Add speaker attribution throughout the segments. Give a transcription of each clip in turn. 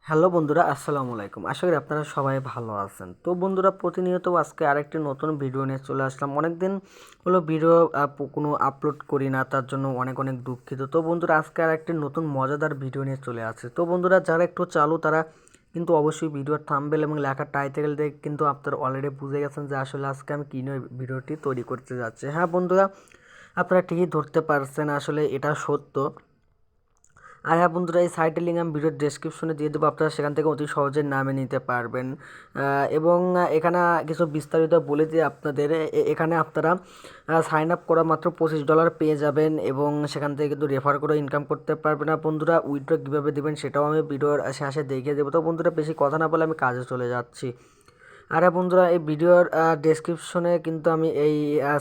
Speaker 1: Hello বন্ধুরা, আসসালামু আলাইকুম। আশা করি আপনারা সবাই ভালো আছেন। তো বন্ধুরা, প্রতিনিয়ত আজকে আরেকটি নতুন ভিডিও নিয়ে চলে আসলাম। অনেক দিন হলো ভিডিও কোনো আপলোড করি না, তার জন্য অনেক অনেক দুঃখিত। তো বন্ধুরা, আজকে আরেকটি নতুন মজাদার ভিডিও নিয়ে চলে আসছে। তো বন্ধুরা, যারা একটু চালু তারা কিন্তু অবশ্যই ভিডিওর থাম্বনেল এবং লেখার টাইটেল দেখে কিন্তু আপনারা অলরেডি বুঝে গেছেন যে আসলে আজকে আমি কী নিয়ে ভিডিওটি তৈরি করতে যাচ্ছি। হ্যাঁ বন্ধুরা, আপনারা ঠিকই ধরতে পারছেন, আসলে এটা সত্য। আর হ্যাঁ বন্ধুরা, এই সাইটের লিঙ্ক আমি ভিডিওর ডেসক্রিপশনে দিয়ে দেবো, আপনারা সেখান থেকে অতি সহজে নামে নিতে পারবেন। এবং এখানে কিছু বিস্তারিত বলে দিয়ে আপনাদের এখানে আপনারা সাইন আপ করা মাত্র $25 পেয়ে যাবেন এবং সেখান থেকে কিন্তু রেফার করে ইনকাম করতে পারবেন। না বন্ধুরা, উইথড্র কীভাবে দেবেন সেটাও আমি ভিডিওর শেষে দেখিয়ে দেবো। তো বন্ধুরা, বেশি কথা না বলে আমি কাজে চলে যাচ্ছি। আর হ্যাঁ বন্ধুরা, এই ভিডিওর ডেসক্রিপশনে কিন্তু আমি এই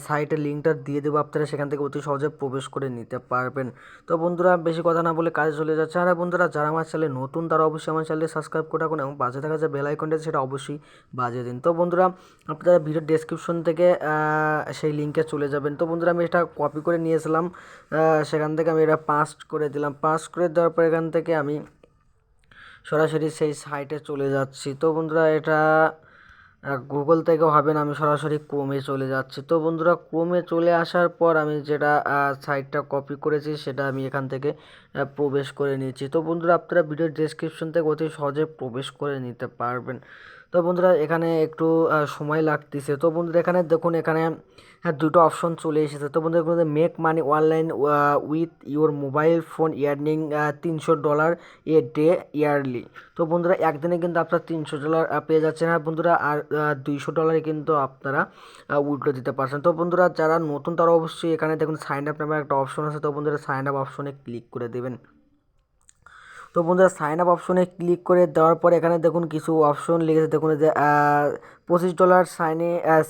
Speaker 1: সাইটের লিঙ্কটা দিয়ে দেবো, আপনারা সেখান থেকে অতি সহজে প্রবেশ করে নিতে পারবেন। তো বন্ধুরা, বেশি কথা না বলে কাজে চলে যাচ্ছে। আর হ্যাঁ বন্ধুরা, যারা আমার চ্যানেলে নতুন তারা অবশ্যই আমার চ্যানেলে সাবস্ক্রাইব করে রাখুন এবং পাশে থাকা যে বেল আইকনটা সেটা অবশ্যই বাজিয়ে দিন। তো বন্ধুরা, আপনারা ভিডিওর ডেসক্রিপশন থেকে সেই লিঙ্কে চলে যাবেন। তো বন্ধুরা, আমি এটা কপি করে নিয়েছিলাম, সেখান থেকে আমি এটা পাস্ট করে দিলাম। পাস্ট করে দেওয়ার পর এখান থেকে আমি সরাসরি সেই সাইটে চলে যাচ্ছি। তো বন্ধুরা, এটা গুগল থেকেও হবে না, আমি সরাসরি ক্রোমে চলে যাচ্ছি। তো বন্ধুরা, ক্রোমে চলে আসার পর আমি যেটা সাইটটা কপি করেছি সেটা আমি এখান থেকে প্রবেশ করে নিয়েছি। তো বন্ধুরা, আপনারা ভিডিওর ডেসক্রিপশন থেকে অতি সহজে প্রবেশ করে নিতে পারবেন। তো বন্ধুরা, এখানে একটু সময় লাগতেছে। তো বন্ধুরা, এখানে দেখুন, এখানে দুটো অপশন চলে এসেছে। তো বন্ধুরা, make money online with your mobile phone earning $300 a day yearly. তো বন্ধুরা, একদিনে কিন্তু আপনারা $300 পেয়ে যাচ্ছেন। আর বন্ধুরা, আর $200 কিন্তু আপনারা উইথড্র দিতে পারছেন। তো বন্ধুরা, যারা নতুন তারা অবশ্যই এখানে দেখুন সাইন আপ নামে একটা অপশন আছে। তো বন্ধুরা, সাইন আপ অপশনে ক্লিক করে দেবেন। তো বন্ধুরা, সাইন আপ অপশনে ক্লিক করে দেওয়ার পর এখানে দেখুন কিছু অপশন লিখেছে, দেখুন যে $25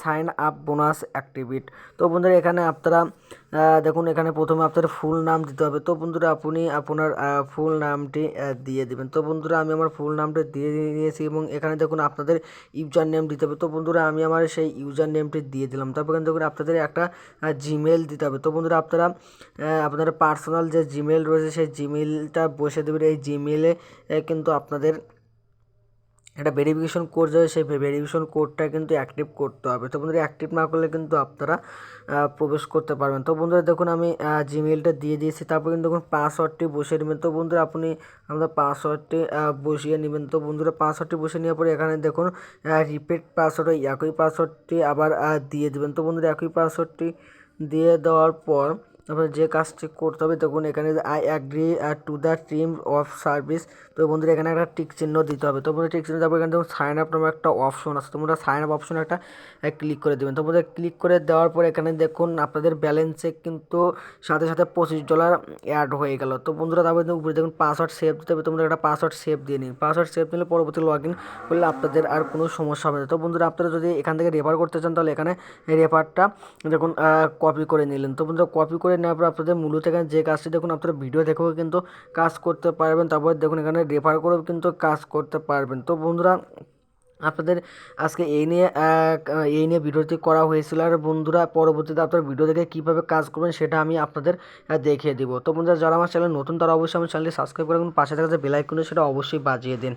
Speaker 1: সাইন আপ বোনাস অ্যাক্টিভেট। তো বন্ধুরা, এখানে আপনারা দেখুন, এখানে প্রথমে আপনাদের ফুল নাম দিতে হবে। তো বন্ধুরা, আপনি আপনার ফুল নামটি দিয়ে দেবেন। তো বন্ধুরা, আমি আমার ফুল নামটা দিয়ে নিয়েছি এবং এখানে দেখুন আপনাদের ইউজার নেম দিতে হবে। তো বন্ধুরা, আমি আমার সেই ইউজার নেমটি দিয়ে দিলাম। তারপর এখানে দেখুন আপনাদের একটা জিমেল দিতে হবে। তো বন্ধুরা, আপনারা আপনাদের পার্সোনাল যে জিমেল রয়েছে সেই জিমেলটা বসে দেবেন। এই জিমেলে কিন্তু আপনাদের একটা ভেরিফিকেশন কোড যাবে, সেই ভেরিফিকেশন কোডটা কিন্তু অ্যাক্টিভ করতে হবে। তো বন্ধুরা, অ্যাক্টিভ না করলে কিন্তু আপনারা প্রবেশ করতে পারবেন। তো বন্ধুরা, দেখুন আমি জিমেলটা দিয়ে দিয়েছি। তারপর কিন্তু দেখুন পাসওয়ার্ডটি বসিয়ে নেবেন। তো বন্ধুরা, আপনি আপনার পাসওয়ার্ডটি বসিয়ে নেবেন। তো বন্ধুরা, পাসওয়ার্ডটি বসিয়ে নেওয়ার পরে এখানে দেখুন রিপিট পাসওয়ার্ড, একই পাসওয়ার্ডটি আবার দিয়ে দেবেন। তো বন্ধুরা, একই পাসওয়ার্ডটি দিয়ে দেওয়ার পর তারপরে যে কাজটি করতে হবে, দেখুন এখানে I agree to the team of service. তো বন্ধুরা, এখানে একটা টিক চিহ্ন দিতে হবে। তো বন্ধুরা, টিক চিহ্ন তারপর এখানে দেখুন সাইন আপ নামে একটা অপশন আছে। তোমরা সাইন আপ অপশনে একটা ক্লিক করে দেবেন। তো বন্ধুরা, ক্লিক করে দেওয়ার পর এখানে দেখুন আপনাদের ব্যালেন্সে কিন্তু সাথে সাথে $25 অ্যাড হয়ে গেল। তো বন্ধুরা, তারপরে উপরে দেখুন পাসওয়ার্ড সেভ দিতে হবে। তোমরা একটা পাসওয়ার্ড সেভ দিয়ে নিন। পাসওয়ার্ড সেভ নিলে পরবর্তী লগ ইন করলে আপনাদের আর কোনো সমস্যা হবে না। তো বন্ধুরা, আপনারা যদি এখান থেকে রেফার করতে চান তাহলে এখানে রেফারটা দেখুন কপি করে নিলেন। তো বন্ধুরা, কপি করে নেওয়ার পর আপনাদের মূলত এখানে যে কাজটি দেখুন আপনারা ভিডিও দেখেও কিন্তু কাজ করতে পারবেন। তারপর দেখুন এখানে রেফার করেও কিন্তু কাজ করতে পারবেন। তো বন্ধুরা, আপনাদের আজকে এই নিয়ে ভিডিওটি করা হয়েছিল। আর বন্ধুরা, পরবর্তীতে আপনার ভিডিও দেখে কীভাবে কাজ করবেন সেটা আমি আপনাদের দেখিয়ে দিব। তো বন্ধুরা, যারা আমার চ্যানেল নতুন তারা অবশ্যই আমার চ্যানেলটি সাবস্ক্রাইব করে রাখুন, পাশে থাকা যে বেল আইকনটা সেটা অবশ্যই বাজিয়ে দিন।